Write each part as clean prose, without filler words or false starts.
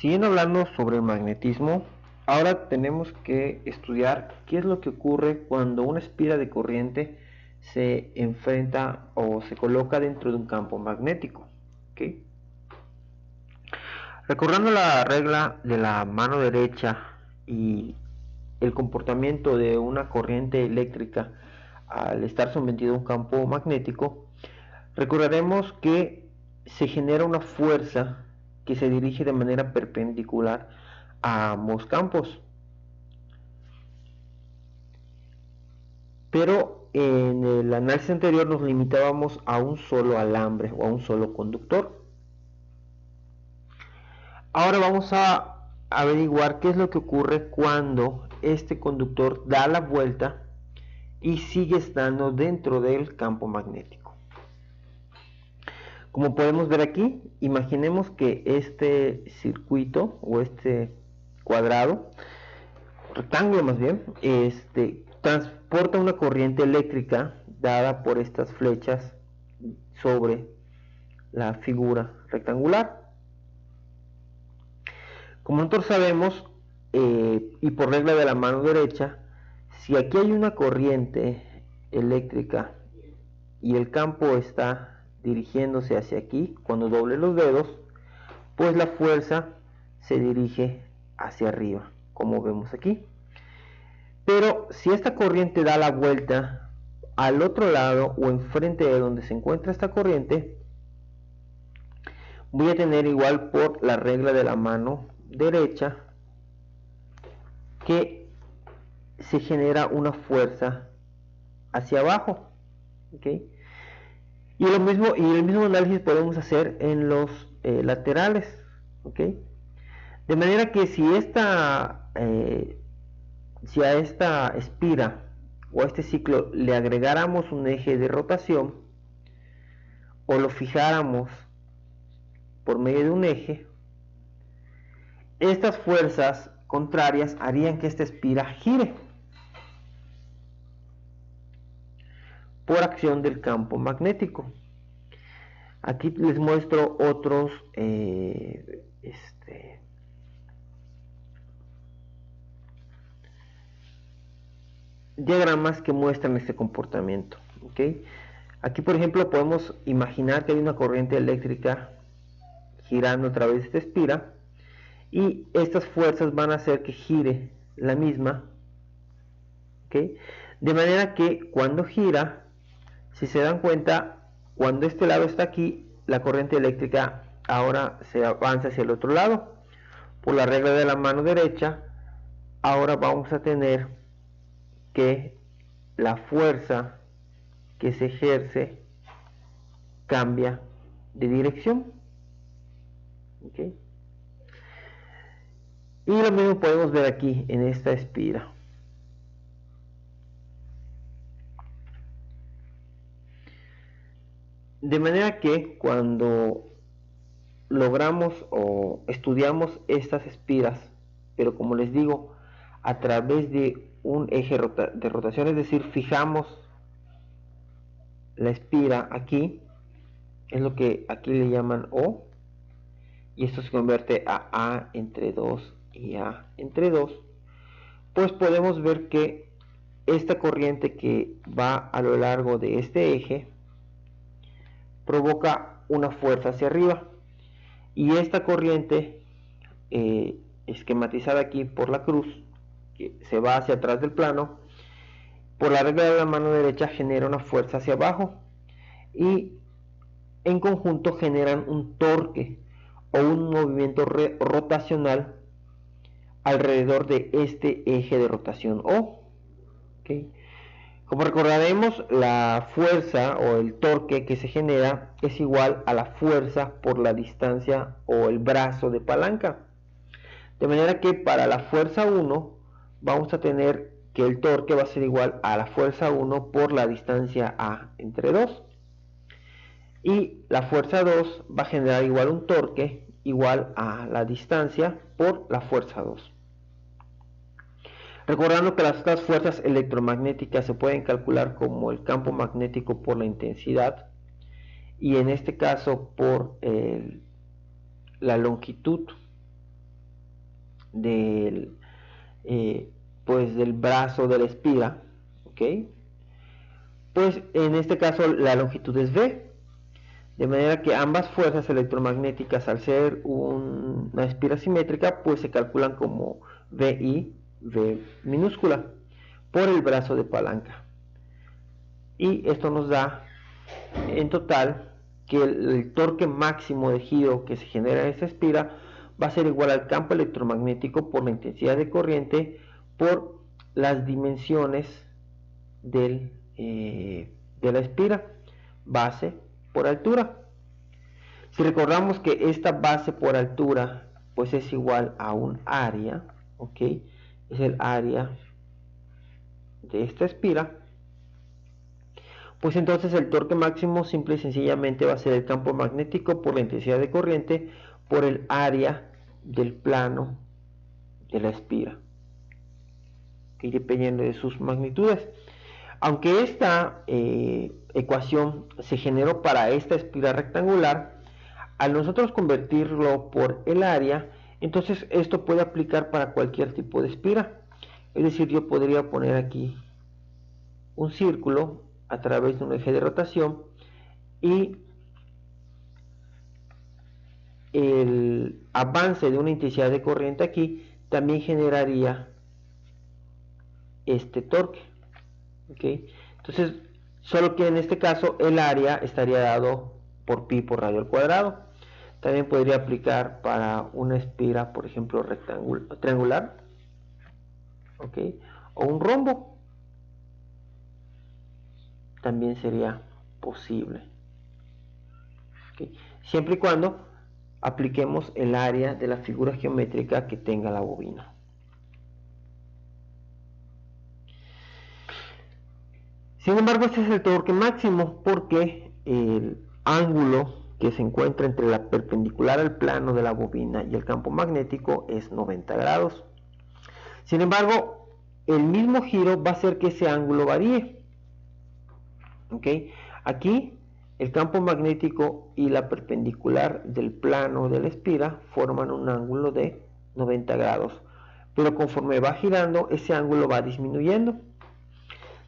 Siguiendo hablando sobre el magnetismo, ahora tenemos que estudiar qué es lo que ocurre cuando una espira de corriente se enfrenta o se coloca dentro de un campo magnético. ¿Okay? Recordando la regla de la mano derecha y el comportamiento de una corriente eléctrica al estar sometido a un campo magnético, recordaremos que se genera una fuerza que se dirige de manera perpendicular a ambos campos. Pero en el análisis anterior nos limitábamos a un solo alambre o a un solo conductor. Ahora vamos a averiguar qué es lo que ocurre cuando este conductor da la vuelta y sigue estando dentro del campo magnético. Como podemos ver aquí, imaginemos que este circuito o este cuadrado, rectángulo más bien, transporta una corriente eléctrica dada por estas flechas sobre la figura rectangular. Como nosotros sabemos, y por regla de la mano derecha, si aquí hay una corriente eléctrica y el campo está dirigiéndose hacia aquí, cuando doble los dedos, pues la fuerza se dirige hacia arriba, como vemos aquí. Pero si esta corriente da la vuelta al otro lado o enfrente de donde se encuentra esta corriente, voy a tener igual por la regla de la mano derecha que se genera una fuerza hacia abajo. ¿Okay? Y el mismo análisis podemos hacer en los laterales. ¿Okay? De manera que si a esta espira o a este ciclo le agregáramos un eje de rotación o lo fijáramos por medio de un eje, estas fuerzas contrarias harían que esta espira gire por acción del campo magnético. Aquí les muestro otros diagramas que muestran este comportamiento. ¿Okay? Aquí, por ejemplo, podemos imaginar que hay una corriente eléctrica girando a través de esta espira y estas fuerzas van a hacer que gire la misma. ¿Okay? De manera que cuando gira, si se dan cuenta, cuando este lado está aquí, la corriente eléctrica ahora se avanza hacia el otro lado. Por la regla de la mano derecha, ahora vamos a tener que la fuerza que se ejerce cambia de dirección. ¿Okay? Y lo mismo podemos ver aquí en esta espira. De manera que cuando logramos o estudiamos estas espiras, pero como les digo, a través de un eje de rotación, es decir, fijamos la espira aquí, es lo que aquí le llaman O, y esto se convierte a A entre 2 y A entre 2, pues podemos ver que esta corriente que va a lo largo de este eje provoca una fuerza hacia arriba, y esta corriente esquematizada aquí por la cruz que se va hacia atrás del plano, por la regla de la mano derecha genera una fuerza hacia abajo y en conjunto generan un torque o un movimiento rotacional alrededor de este eje de rotación O. ¿Okay? Como recordaremos, la fuerza o el torque que se genera es igual a la fuerza por la distancia o el brazo de palanca. De manera que para la fuerza 1 vamos a tener que el torque va a ser igual a la fuerza 1 por la distancia A entre 2. Y la fuerza 2 va a generar igual un torque igual a la distancia por la fuerza 2. Recordando que las otras fuerzas electromagnéticas se pueden calcular como el campo magnético por la intensidad y en este caso por la longitud del, pues del brazo de la espira, ¿ok? Pues en este caso la longitud es V, de manera que ambas fuerzas electromagnéticas, al ser una espira simétrica, pues se calculan como VI, V minúscula, por el brazo de palanca. Y esto nos da en total que el torque máximo de giro que se genera en esta espira va a ser igual al campo electromagnético por la intensidad de corriente por las dimensiones de la espira, base por altura. Si recordamos que esta base por altura pues es igual a un área, ¿ok? Es el área de esta espira, pues entonces el torque máximo simple y sencillamente va a ser el campo magnético por la intensidad de corriente por el área del plano de la espira, que dependiendo de sus magnitudes. Aunque esta ecuación se generó para esta espira rectangular, al nosotros convertirlo por el área, entonces esto puede aplicar para cualquier tipo de espira. Es decir, yo podría poner aquí un círculo a través de un eje de rotación y el avance de una intensidad de corriente aquí también generaría este torque, ¿okay? Entonces, solo que en este caso el área estaría dado por pi por radio al cuadrado. También podría aplicar para una espira, por ejemplo, triangular, ¿okay? O un rombo, también sería posible, ¿okay? Siempre y cuando apliquemos el área de la figura geométrica que tenga la bobina. Sin embargo, este es el torque máximo porque el ángulo que se encuentra entre la perpendicular al plano de la bobina y el campo magnético es 90 grados. Sin embargo, el mismo giro va a hacer que ese ángulo varíe, ¿okay? Aquí el campo magnético y la perpendicular del plano de la espira forman un ángulo de 90 grados, pero conforme va girando ese ángulo va disminuyendo,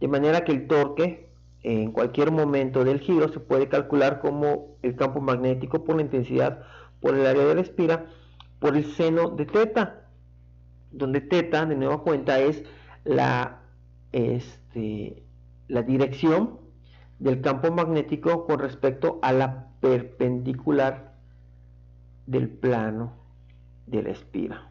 de manera que el torque en cualquier momento del giro se puede calcular como el campo magnético por la intensidad por el área de la espira por el seno de teta, donde teta de nueva cuenta es la dirección del campo magnético con respecto a la perpendicular del plano de la espira.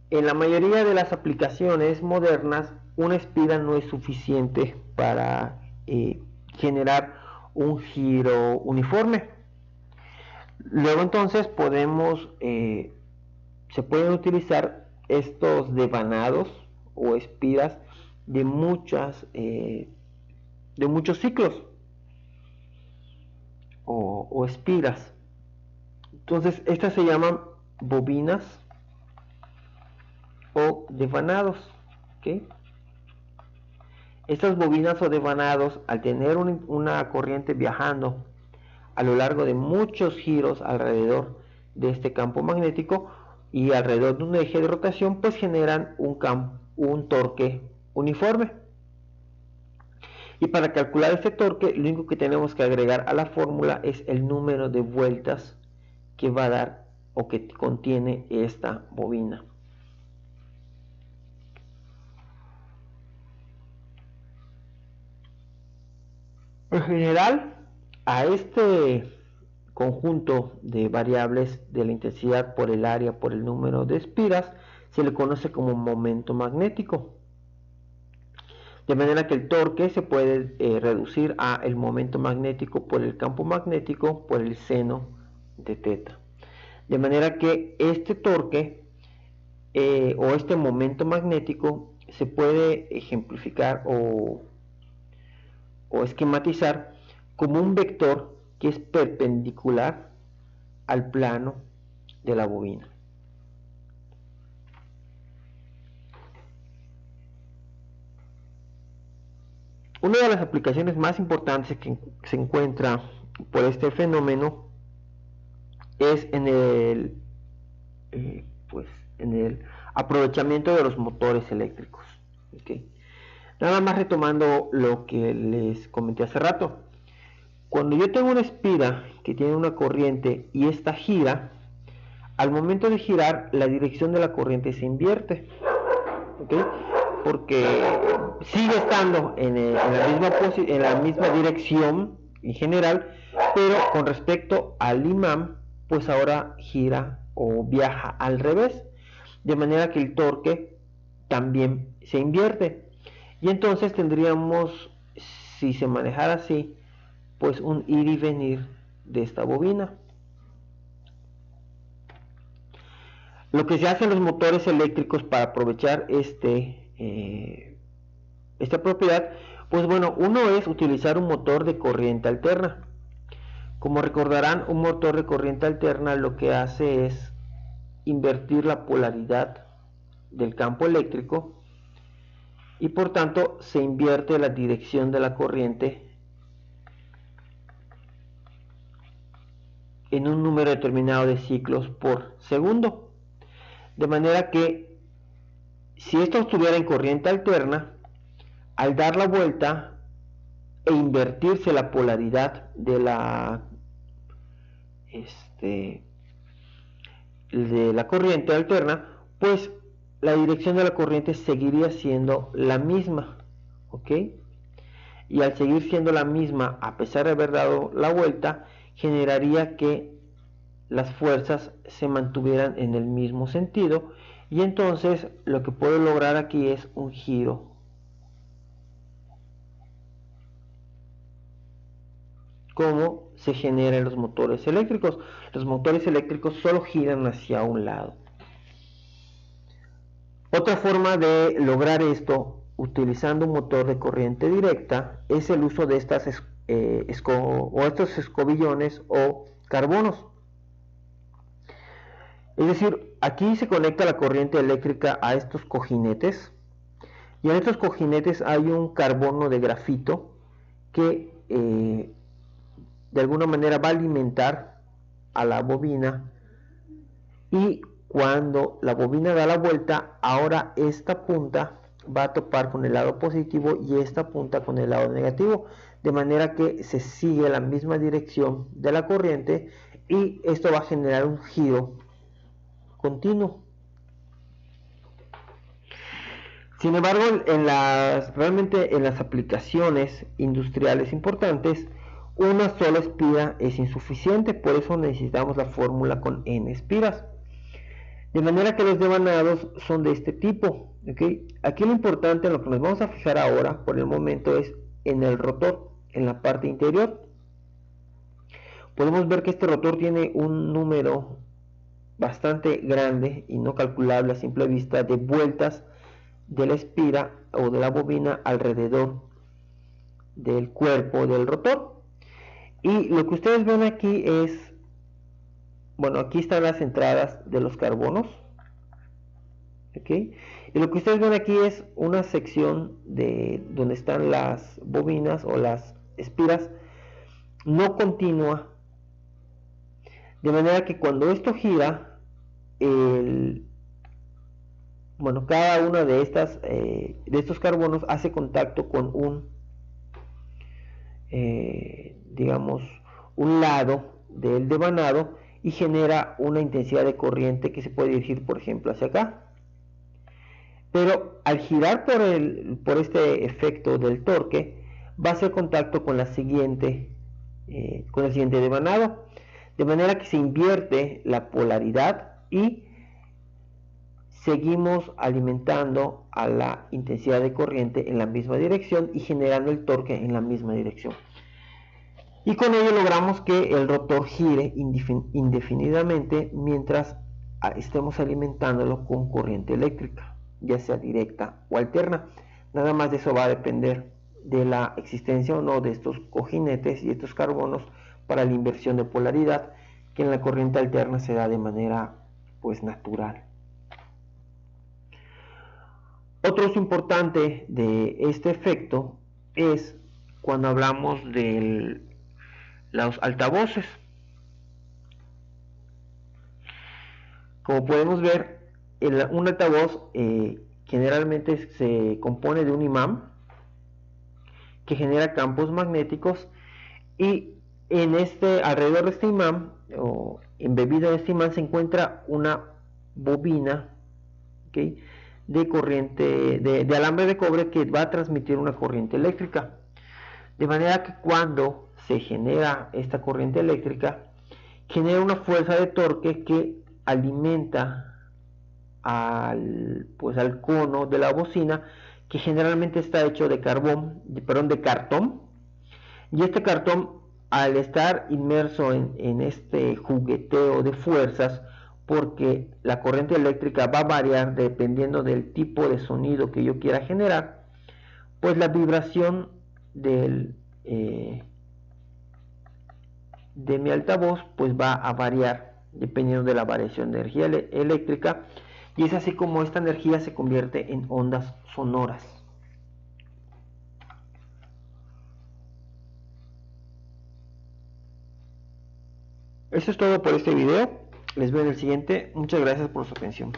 En la mayoría de las aplicaciones modernas, una espira no es suficiente para generar un giro uniforme. Luego entonces se pueden utilizar estos devanados o espiras de muchos ciclos o espiras. Entonces estas se llaman bobinas o devanados, ¿okay? Estas bobinas o devanados, al tener una corriente viajando a lo largo de muchos giros alrededor de este campo magnético y alrededor de un eje de rotación, pues generan un torque uniforme. Y para calcular este torque, lo único que tenemos que agregar a la fórmula es el número de vueltas que va a dar o que contiene esta bobina. En general, a este conjunto de variables de la intensidad por el área por el número de espiras se le conoce como momento magnético. De manera que el torque se puede reducir a el momento magnético por el campo magnético por el seno de teta. De manera que este torque o este momento magnético se puede ejemplificar o esquematizar como un vector que es perpendicular al plano de la bobina. Una de las aplicaciones más importantes que se encuentra por este fenómeno es en el pues en el aprovechamiento de los motores eléctricos. ¿Okay? Nada más retomando lo que les comenté hace rato. Cuando yo tengo una espira que tiene una corriente y esta gira, al momento de girar la dirección de la corriente se invierte. ¿Okay? Porque sigue estando en la misma dirección en general, pero con respecto al imán, pues ahora gira o viaja al revés, de manera que el torque también se invierte. Y entonces tendríamos, si se manejara así, pues un ir y venir de esta bobina. Lo que se hace en los motores eléctricos para aprovechar esta propiedad, pues bueno, uno es utilizar un motor de corriente alterna. Como recordarán, un motor de corriente alterna lo que hace es invertir la polaridad del campo eléctrico y por tanto se invierte la dirección de la corriente en un número determinado de ciclos por segundo. De manera que si esto estuviera en corriente alterna, al dar la vuelta e invertirse la polaridad de la corriente alterna, pues la dirección de la corriente seguiría siendo la misma, ¿ok? Y al seguir siendo la misma, a pesar de haber dado la vuelta, generaría que las fuerzas se mantuvieran en el mismo sentido, y entonces lo que puedo lograr aquí es un giro como se genera en los motores eléctricos. Los motores eléctricos solo giran hacia un lado. Otra forma de lograr esto utilizando un motor de corriente directa es el uso de estos escobillones o carbonos. Es decir, aquí se conecta la corriente eléctrica a estos cojinetes, y en estos cojinetes hay un carbono de grafito que de alguna manera va a alimentar a la bobina, y cuando la bobina da la vuelta, ahora esta punta va a topar con el lado positivo y esta punta con el lado negativo, de manera que se sigue la misma dirección de la corriente, y esto va a generar un giro continuo. Sin embargo, realmente en las aplicaciones industriales importantes, una sola espira es insuficiente, por eso necesitamos la fórmula con n espiras. De manera que los devanados son de este tipo. ¿Okay? Aquí lo importante, en lo que nos vamos a fijar ahora, por el momento, es en el rotor, en la parte interior. Podemos ver que este rotor tiene un número bastante grande y no calculable a simple vista de vueltas de la espira o de la bobina alrededor del cuerpo del rotor. Y lo que ustedes ven aquí es, bueno, aquí están las entradas de los carbonos, ¿okay? Y lo que ustedes ven aquí es una sección de donde están las bobinas o las espiras no continua, de manera que cuando esto gira, cada una de estos carbonos hace contacto con un lado del devanado y genera una intensidad de corriente que se puede dirigir, por ejemplo, hacia acá. Pero al girar por este efecto del torque, va a hacer contacto con el siguiente devanado, de manera que se invierte la polaridad y seguimos alimentando a la intensidad de corriente en la misma dirección y generando el torque en la misma dirección. Y con ello logramos que el rotor gire indefinidamente mientras estemos alimentándolo con corriente eléctrica, ya sea directa o alterna. Nada más de eso va a depender de la existencia o no de estos cojinetes y estos carbonos para la inversión de polaridad, que en la corriente alterna se da de manera pues natural. Otro uso importante de este efecto es cuando hablamos de los altavoces. Como podemos ver, un altavoz generalmente se compone de un imán que genera campos magnéticos, y alrededor de este imán, o embebido en este imán, se encuentra una bobina, ¿okay?, de corriente de alambre de cobre, que va a transmitir una corriente eléctrica, de manera que cuando se genera esta corriente eléctrica, genera una fuerza de torque que alimenta al cono de la bocina, que generalmente está hecho de cartón, y este cartón, al estar inmerso en este jugueteo de fuerzas, porque la corriente eléctrica va a variar dependiendo del tipo de sonido que yo quiera generar, pues la vibración de mi altavoz pues va a variar dependiendo de la variación de energía eléctrica, y es así como esta energía se convierte en ondas sonoras. Eso es todo por este video. Les veo en el siguiente. Muchas gracias por su atención.